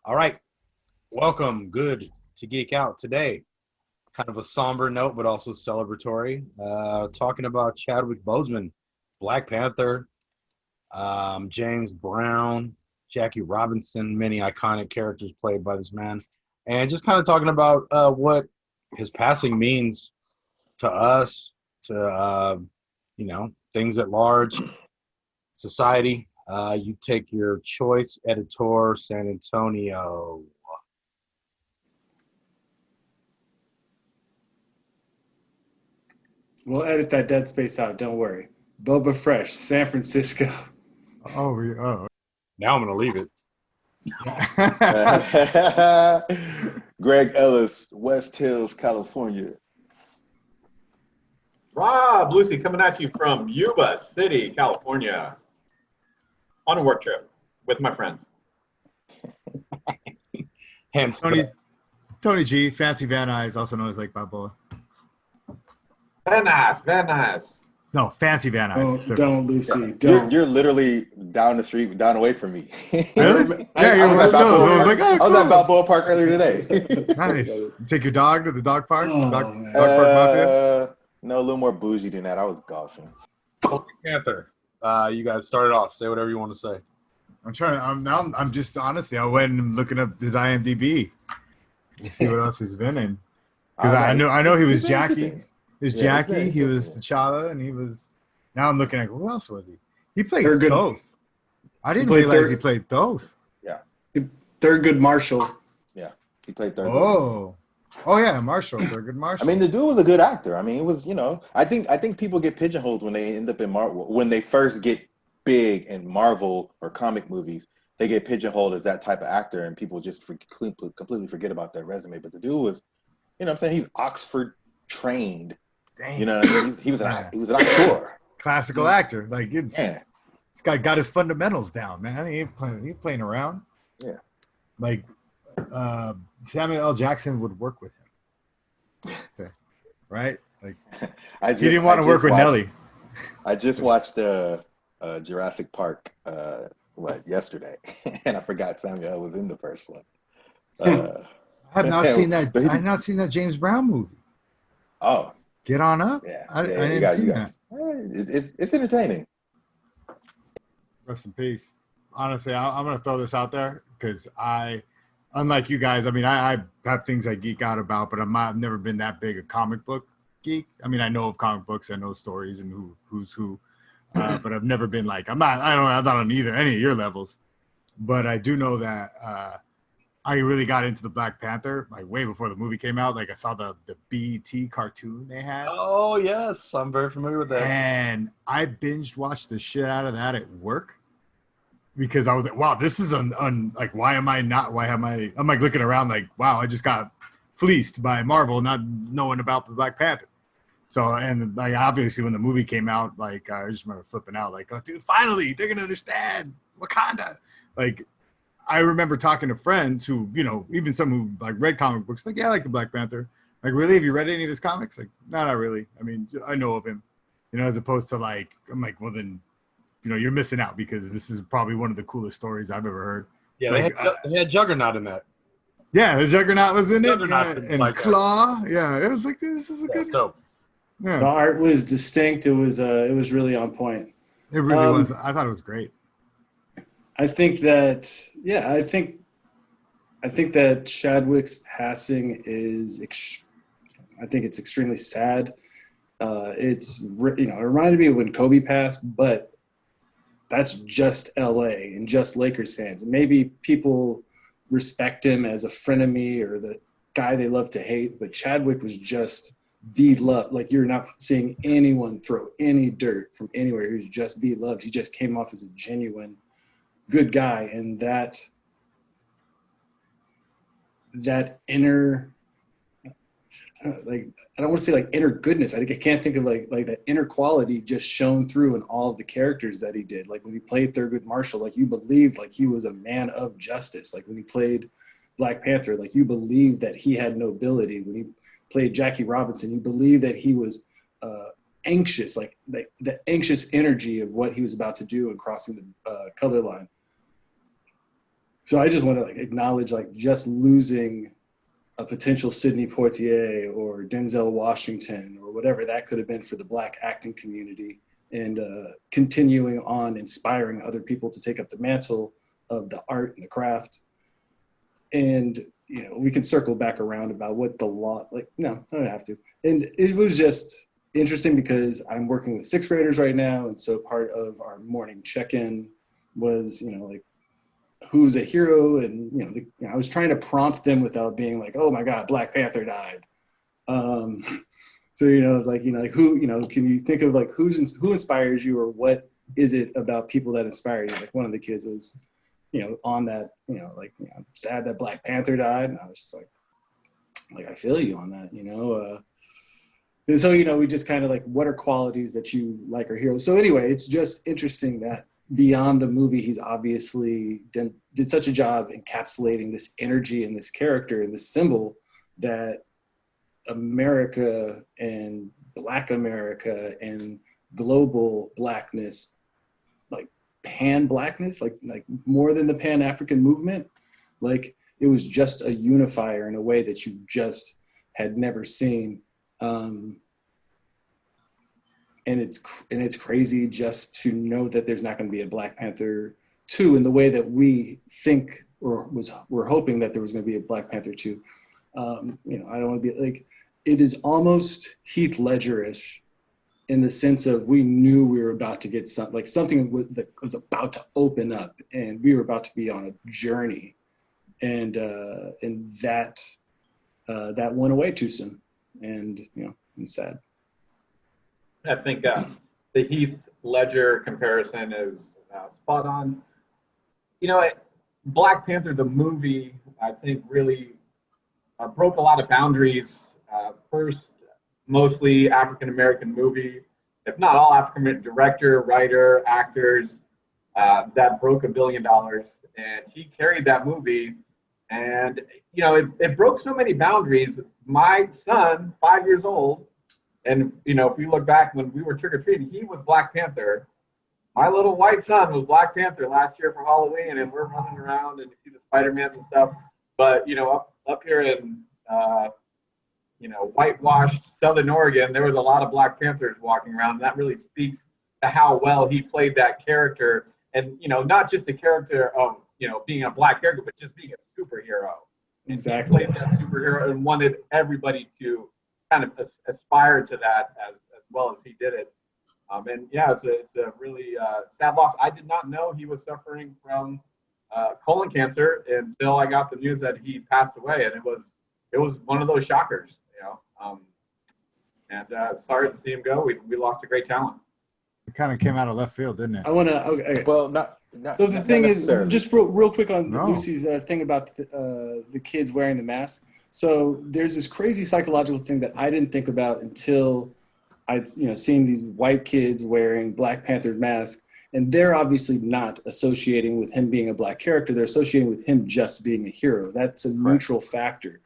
All right. Welcome. Good to geek out today. Kind of a somber note, but also celebratory. Talking about Chadwick Boseman, Black Panther, James Brown, Jackie Robinson, many iconic characters played by this man. And just kind of talking about what his passing means to us, to, things at large, society. You take your choice, Editor San Antonio. We'll edit that dead space out. Don't worry. Boba Fresh, San Francisco. Oh. Now I'm going to leave it. Greg Ellis, West Hills, California. Rob Lucy coming at you from Yuba City, California, on a work trip with my friends. Hence, Tony G, Fancy Van Nuys, also known as Lake Balboa. Very nice, very nice. No, Fancy Van Nuys. Don't Lucy. Yeah. Don't. You're literally down the street, down away from me. Really? I was at Balboa Park earlier today. Nice. You take your dog to the dog park? Oh, Dog man. park mafia? No, a little more bougie than that. I was golfing. Black Panther. You guys started off. Say whatever you want to say. I'm just honestly, I went and looking up his IMDb to see what else he's been in. Because I know he was Jackie. He was Jackie. He was T'Challa, and he was. Now I'm looking at who else was he? He played both. I didn't realize he played both. Yeah. Thurgood Marshall. Yeah, he played third. Oh yeah, Marshall, Thurgood Marshall. I mean, the dude was a good actor. I mean, it was, I think people get pigeonholed when they end up in Marvel. When they first get big in Marvel or comic movies, they get pigeonholed as that type of actor, and people just completely forget about their resume. But the dude was, what I'm saying, he's Oxford trained. Dang. You know what I mean? He was an actor. Classical actor. Like, this guy got his fundamentals down, man. He ain't playing around. Yeah. Like, Samuel L. Jackson would work with him. Okay. Right? Like, he didn't want to work with Nelly. I just watched Jurassic Park yesterday, and I forgot Samuel L. was in the first one. I have not seen that. I have not seen that James Brown movie. Oh, Get On Up. Yeah, I didn't see that. It's entertaining. Rest in peace. Honestly, I'm gonna throw this out there because unlike you guys, I mean, I have things I geek out about, but I've never been that big a comic book geek. I mean, I know of comic books, I know stories and who's who, but I've never been like I'm not on any of your levels, but I do know that I really got into the Black Panther like way before the movie came out. Like I saw the BET cartoon they had. Oh yes, I'm very familiar with that. And I binged watched the shit out of that at work because I was like, wow, this is like, why am I? I'm like looking around like, wow, I just got fleeced by Marvel not knowing about the Black Panther. So, and like, obviously when the movie came out, like, I just remember flipping out like, oh, dude, finally they're going to understand Wakanda. Like, I remember talking to friends who, even some who like read comic books, like, yeah, I like the Black Panther. Like, really? Have you read any of his comics? Like, no, not really. I mean, I know of him, as opposed to like, I'm like, well then, you're missing out because this is probably one of the coolest stories I've ever heard. Yeah, like, they had Juggernaut in that. Yeah, the Juggernaut was in it. And like Claw. Yeah, it was like, this is a good. Dope. Yeah. The art was distinct. It was really on point. It really was. I thought it was great. I think that Chadwick's passing is, I think it's extremely sad. It reminded me of when Kobe passed, but that's just LA and just Lakers fans. And maybe people respect him as a frenemy or the guy they love to hate, but Chadwick was just beloved. Like, you're not seeing anyone throw any dirt from anywhere. He was just beloved. He just came off as a genuine good guy, and that inner, like, I don't want to say like inner goodness. I can't think of like that inner quality just shone through in all of the characters that he did. Like when he played Thurgood Marshall, like you believed like he was a man of justice. Like when he played Black Panther, like you believed that he had nobility. When he played Jackie Robinson, you believed that he was anxious, like the anxious energy of what he was about to do and crossing the color line. So I just want to like acknowledge like just losing a potential Sidney Poitier or Denzel Washington or whatever that could have been for the Black acting community, and continuing on inspiring other people to take up the mantle of the art and the craft. And we can circle back around about what the law, like, no, I don't have to. And it was just interesting because I'm working with sixth graders right now, and so part of our morning check-in was like, who's a hero, and I was trying to prompt them without being like, oh my god, Black Panther died. So it's like like who can you think of like who inspires you, or what is it about people that inspire you? Like one of the kids was on that I'm sad that Black Panther died, and I was just like I feel you on that, and so we just kind of like, what are qualities that you like or heroes. So anyway, it's just interesting that beyond the movie, he's obviously did such a job encapsulating this energy and this character and this symbol that America and Black America and global Blackness, like pan-Blackness, like more than the Pan-African movement, like it was just a unifier in a way that you just had never seen. And it's crazy just to know that there's not going to be a Black Panther 2 in the way that we think, or we're hoping that there was going to be a Black Panther 2. I don't want to be like, it is almost Heath Ledger-ish in the sense of we knew we were about to get something that was about to open up, and we were about to be on a journey, and that went away too soon, and it's sad. I think the Heath Ledger comparison is spot on. Black Panther, the movie, I think really broke a lot of boundaries. First, mostly African-American movie, if not all African-American director, writer, actors, that broke $1 billion. And he carried that movie. And, it broke so many boundaries. My son, 5 years old, and, if we look back when we were trick-or-treating, he was Black Panther. My little white son was Black Panther last year for Halloween, and we're running around and you see the Spider-Man and stuff. But, up here in, whitewashed Southern Oregon, there was a lot of Black Panthers walking around. And that really speaks to how well he played that character. And, not just the character of, being a Black character, but just being a superhero. Exactly. He played that superhero and wanted everybody to kind of aspire to that as well as he did it. And yeah, it's a really sad loss. I did not know he was suffering from colon cancer until I got the news that he passed away, and it was one of those shockers, And sorry to see him go. We lost a great talent. It kind of came out of left field, didn't it? I want to. Okay. Well, not So the thing is, just real quick on No. Lucy's thing about the kids wearing the mask. So there's this crazy psychological thing that I didn't think about until I'd seen these white kids wearing Black Panther masks, and they're obviously not associating with him being a Black character. They're associating with him just being a hero. That's a neutral factor.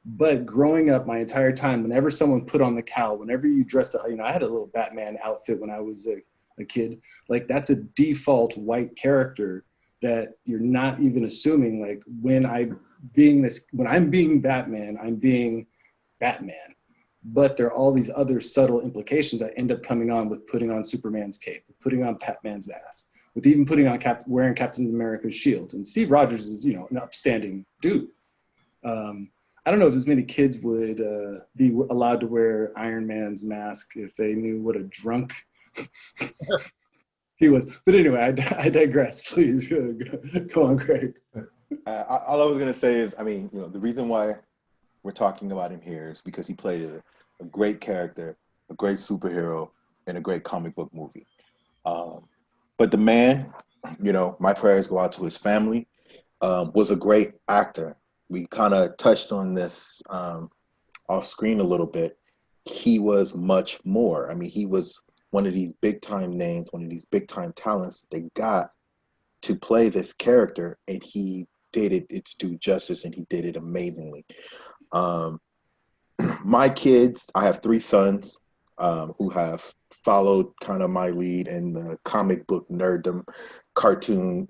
But growing up my entire time, whenever someone put on the cowl, whenever you dressed up, I had a little Batman outfit when I was a kid. Like that's a default white character that you're not even assuming. Like when I'm being Batman, I'm being Batman. But there are all these other subtle implications that end up coming on with putting on Superman's cape, putting on Batman's mask, with even putting on wearing Captain America's shield. And Steve Rogers is, an upstanding dude. I don't know if as many kids would be allowed to wear Iron Man's mask if they knew what a drunk he was. But anyway, I digress. Please go on, Craig. All I was going to say is, the reason why we're talking about him here is because he played a great character, a great superhero, in a great comic book movie. But the man, my prayers go out to his family, was a great actor. We kind of touched on this off screen a little bit. He was much more. He was one of these big time names, one of these big time talents they got to play this character, and he did it its due justice, and he did it amazingly. My kids, I have 3 sons who have followed kind of my lead in the comic book nerddom, cartoon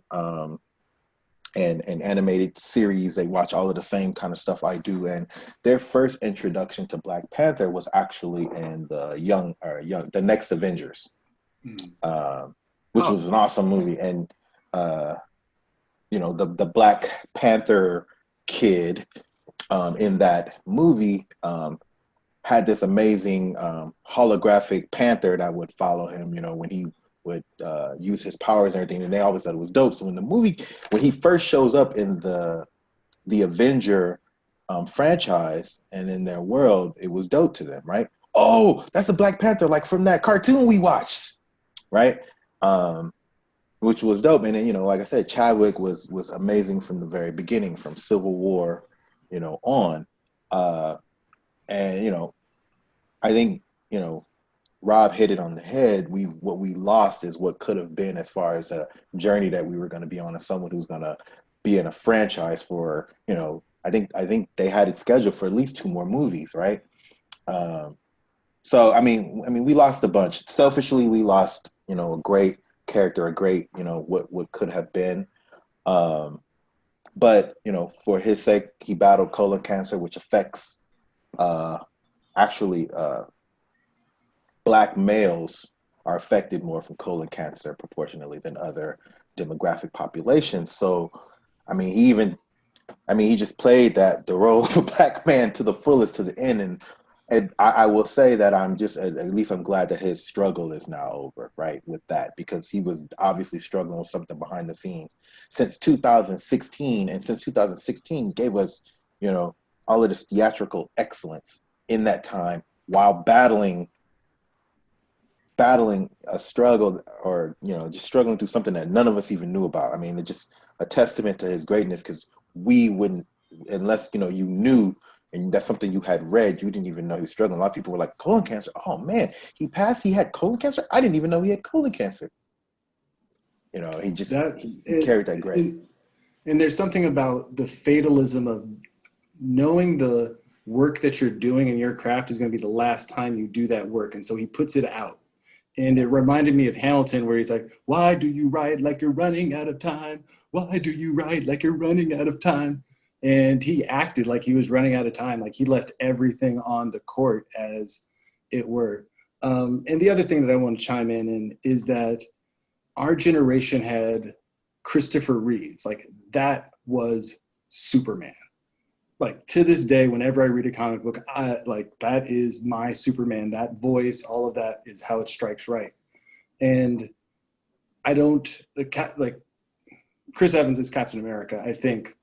and animated series. They watch all of the same kind of stuff I do. And their first introduction to Black Panther was actually in the Next Avengers, which was an awesome movie. And the Black Panther kid in that movie had this amazing holographic panther that would follow him, when he would use his powers and everything, and they always thought it was dope. So when he first shows up in the Avenger franchise and in their world, it was dope to them, right? Oh, that's a Black Panther, like from that cartoon we watched, right? Which was dope. And then, like I said, Chadwick was amazing from the very beginning, from Civil War, on. And I think Rob hit it on the head. What we lost is what could have been, as far as a journey that we were going to be on, as someone who's going to be in a franchise for, I think they had it scheduled for at least 2 more movies, right? So I mean we lost a bunch. Selfishly, we lost a great character, a great what could have been. But for his sake, he battled colon cancer, which affects actually Black males are affected more from colon cancer proportionally than other demographic populations. So, he just played the role of a Black man to the fullest, to the end. And I will say that at least I'm glad that his struggle is now over, right, with that, because he was obviously struggling with something behind the scenes since 2016. And since 2016 gave us, all of this theatrical excellence in that time, while battling a struggle, or just struggling through something that none of us even knew about. It's just a testament to his greatness, because we wouldn't, unless you knew, and that's something you had read, you didn't even know he was struggling. A lot of people were like, colon cancer, oh man, he had colon cancer? I didn't even know he had colon cancer. He carried that great. And there's something about the fatalism of knowing the work that you're doing in your craft is going to be the last time you do that work. And so he puts it out. And it reminded me of Hamilton, where he's like, why do you ride like you're running out of time? Why do you ride like you're running out of time? And he acted like he was running out of time. Like he left everything on the court, as it were. And the other thing that I want to chime in is that our generation had Christopher Reeves. Like that was Superman. Like to this day, whenever I read a comic book, that is my Superman. That voice, all of that is how it strikes right. And Chris Evans as Captain America, I think,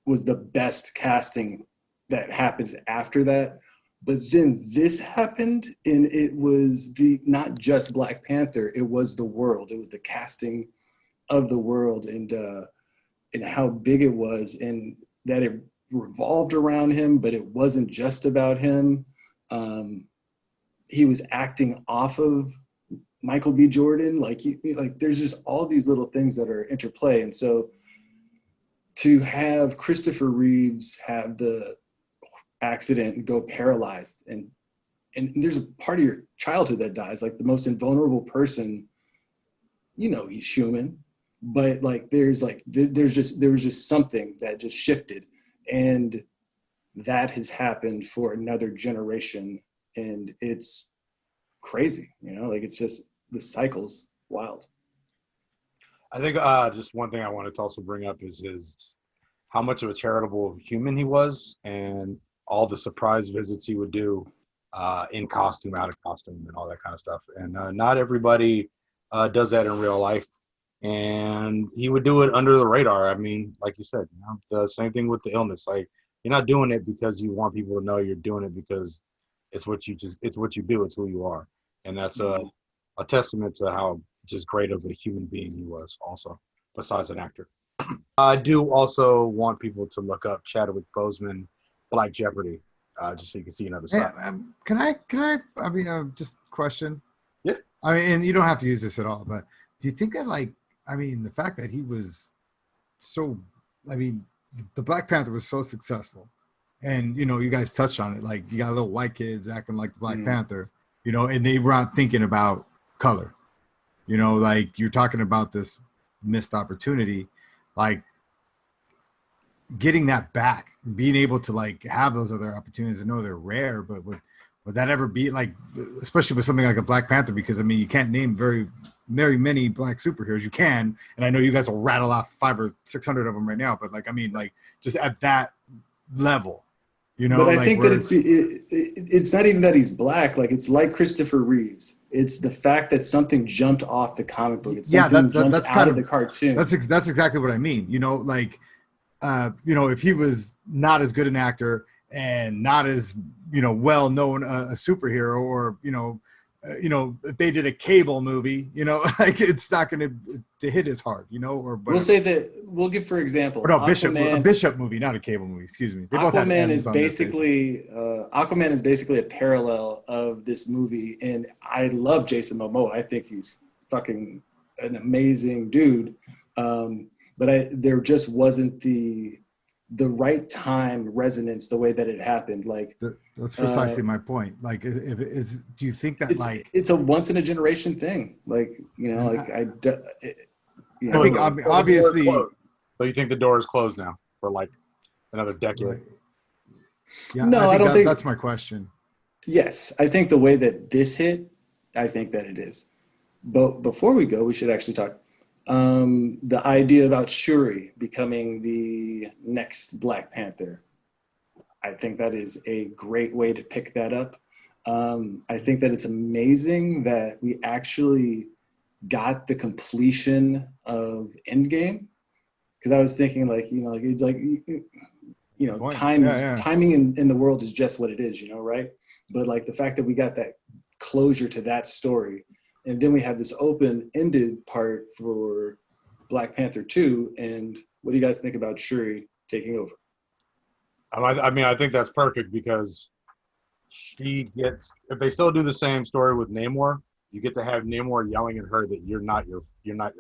was the best casting that happened after that. But then this happened, and it was not just Black Panther, it was the world. It was the casting of the world, and how big it was, and that it revolved around him, but it wasn't just about him. He was acting off of Michael B. Jordan. There's just all these little things that are interplay. And so to have Christopher Reeves have the accident and go paralyzed, and there's a part of your childhood that dies, like the most invulnerable person, he's human, but there was just something that just shifted. And that has happened for another generation, and it's crazy, it's just the cycle's wild. I think just one thing I wanted to also bring up is how much of a charitable human he was, and all the surprise visits he would do in costume, out of costume, and all that kind of stuff. And not everybody does that in real life. And he would do it under the radar. Like you said, the same thing with the illness. Like, you're not doing it because you want people to know, you're doing it because it's what you do, it's who you are. And that's a testament to how just great of a human being he was, also, besides an actor. I do also want people to look up Chadwick Boseman, Black Jeopardy, just so you can see another side. Can I just question? Yeah. And you don't have to use this at all, but do you think that the fact that he was the Black Panther was so successful, and you guys touched on it, like you got little white kids acting like the Black Panther, and they were not thinking about color, you're talking about this missed opportunity. Like, getting that back, being able to like have those other opportunities. I know they're rare, but would that ever be like, especially with something like a Black Panther? Because I mean, you can't name very many black superheroes. You can, and I know you guys will rattle off 500 or 600 of them right now. But like, I mean, like just at that level, you know. But I like think that it's not even that he's black. Like it's like Christopher Reeves. It's the fact that something jumped off the comic book. It's something jumped that's out kind of the cartoon. That's exactly what I mean. You know, like if he was not as good an actor and not as well known a superhero, or if they did a Cable movie, like it's not going to hit as hard, or we'll say that we'll give, for example, or no, Aquaman, a Bishop movie, not a Cable movie. Excuse me. They both had Aquaman M's is on their faces. Aquaman is basically a parallel of this movie, and I love Jason Momoa. I think he's fucking an amazing dude, but there just wasn't the right time resonance the way that it happened. Like that's precisely my point. Like, do you think that it's a once in a generation thing? Like I think obviously. So you think the door is closed now for like another decade? Like, yeah, no, I don't think that's my question. Yes, I think the way that this hit, I think that it is. But before we go, we should actually talk the idea about Shuri becoming the next Black Panther. I think that is a great way to pick that up. I think that it's amazing that we actually got the completion of Endgame, because I was thinking it's like timing in the world is just what it is, right? But like the fact that we got that closure to that story, and then we have this open-ended part for Black Panther 2. And what do you guys think about Shuri taking over? I mean, I think that's perfect, because she gets, if they still do the same story with Namor, you get to have Namor yelling at her that you're not your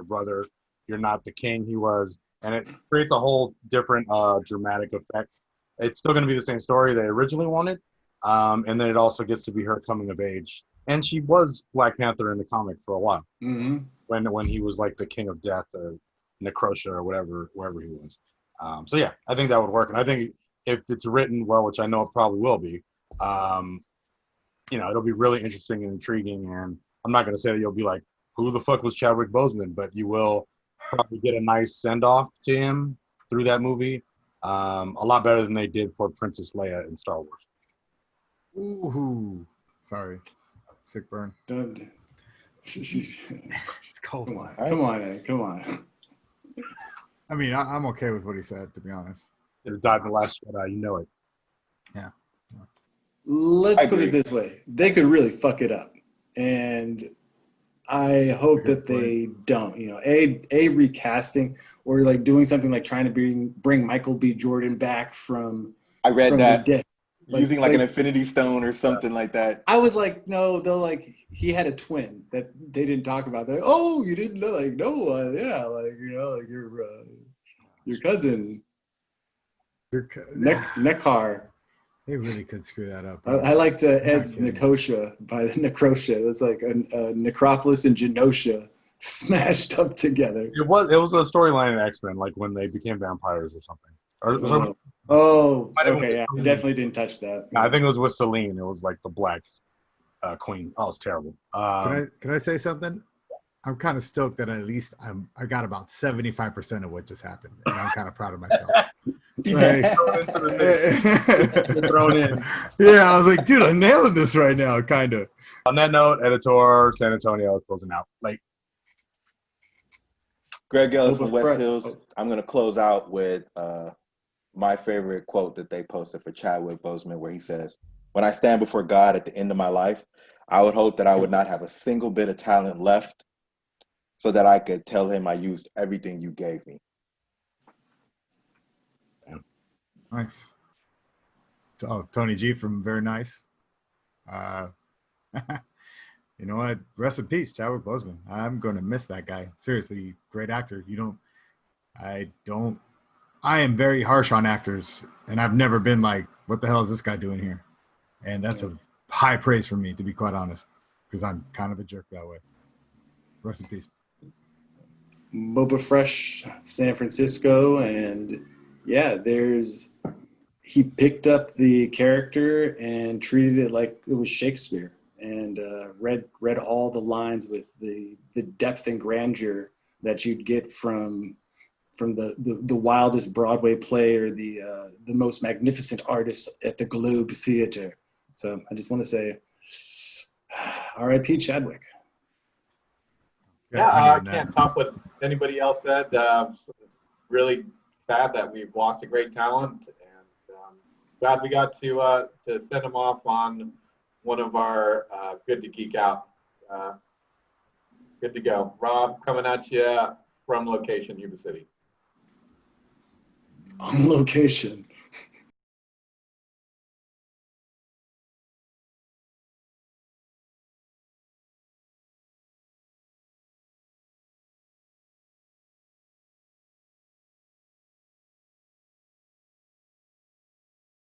brother, you're not the king he was, and it creates a whole different dramatic effect. It's still going to be the same story they originally wanted, and then it also gets to be her coming of age. And she was Black Panther in the comic for a while, when he was like the king of death, or Necrotia, or wherever he was. So yeah, I think that would work, and I think if it's written well, which I know it probably will be, it'll be really interesting and intriguing. And I'm not going to say that you'll be like, who the fuck was Chadwick Boseman? But you will probably get a nice send-off to him through that movie, a lot better than they did for Princess Leia in Star Wars. Ooh, sorry, sick burn. It's cold. Come on. I mean, I'm okay with what he said, to be honest. It died in the Last Jedi, you know it. Yeah. Let's put it this way: they could really fuck it up, and I hope that they don't. A recasting, or like doing something like trying to bring Michael B. Jordan back from. I read that. The dead. Using like an Infinity Stone or something like that. I was like, no, they'll he had a twin that they didn't talk about. They're like, oh, you didn't know? Like, no, yeah, like your cousin, Nekar. They really could screw that up. I liked Ed's Nicosia by the Necrotia. That's like a Necropolis and Genosha smashed up together. It was a storyline in X-Men, like when they became vampires or something. Okay, yeah, I definitely didn't touch that. I think it was with Selene. It was like the Black Queen. Oh, it's terrible. Can I say something? I'm kind of stoked that at least I got about 75% of what just happened, and I'm kind of proud of myself. Thrown in. Yeah, I was like, dude, I'm nailing this right now, kind of. On that note, Editor San Antonio closing out. Like, Greg Ellis from West Hills. I'm gonna close out with my favorite quote that they posted for Chadwick Boseman, where he says, "When I stand before God at the end of my life, I would hope that I would not have a single bit of talent left, so that I could tell him I used everything you gave me." Nice. Oh, Tony G from Very Nice. You know what? Rest in peace, Chadwick Boseman. I'm going to miss that guy. Seriously, great actor. I am very harsh on actors, and I've never been like, what the hell is this guy doing here? And that's a high praise for me, to be quite honest, because I'm kind of a jerk that way. Rest in peace. Boba Fresh, San Francisco, and yeah, he picked up the character and treated it like it was Shakespeare, and read all the lines with the depth and grandeur that you'd get from the wildest Broadway play or the most magnificent artist at the Globe Theater. So I just want to say, R.I.P. Chadwick. Yeah, I can't top what anybody else said. Really sad that we've lost a great talent, and glad we got to send him off on one of our Good to Geek Out. Good to go. Rob, coming at you from location, Yuba City. On location.